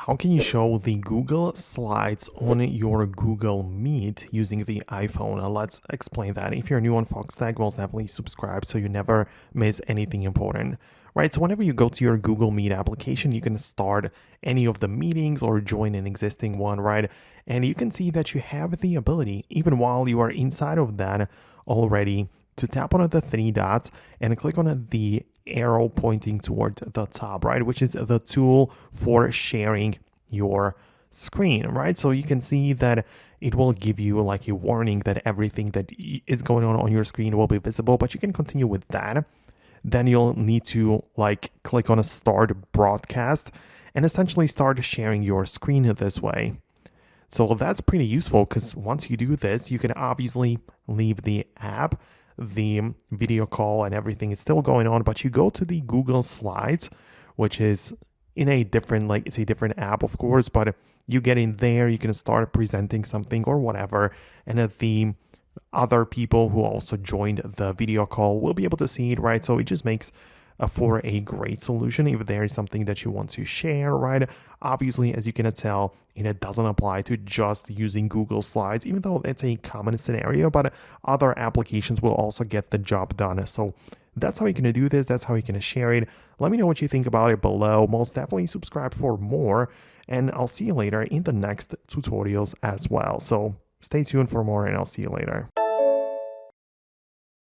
How can you show the Google Slides on your Google Meet using the iPhone? Let's explain that. If you're new on Foxtecc, most definitely subscribe so you never miss anything important. Right, so whenever you go to your Google Meet application, you can start any of the meetings or join an existing one, right? And you can see that you have the ability, even while you are inside of that already, to tap on the three dots and click on the arrow pointing toward the top, right? Which is the tool for sharing your screen, right? So you can see that it will give you like a warning that everything that is going on your screen will be visible, but you can continue with that. Then you'll need to like click on a start broadcast and essentially start sharing your screen this way. So that's pretty useful because once you do this, you can obviously leave the app, the video call and everything is still going on, but you go to the Google Slides, which is in a different, like it's a different app, of course, but you get in there, you can start presenting something or whatever, and the other people who also joined the video call will be able to see it, right? So it just makes for a great solution if there is something that you want to share, right? Obviously, as you can tell, it doesn't apply to just using Google Slides, even though it's a common scenario, but other applications will also get the job done. So that's how you can do this. That's how you can share it. Let me know what you think about it below. Most definitely subscribe for more, and I'll see you later in the next tutorials as well. So stay tuned for more, and I'll see you later.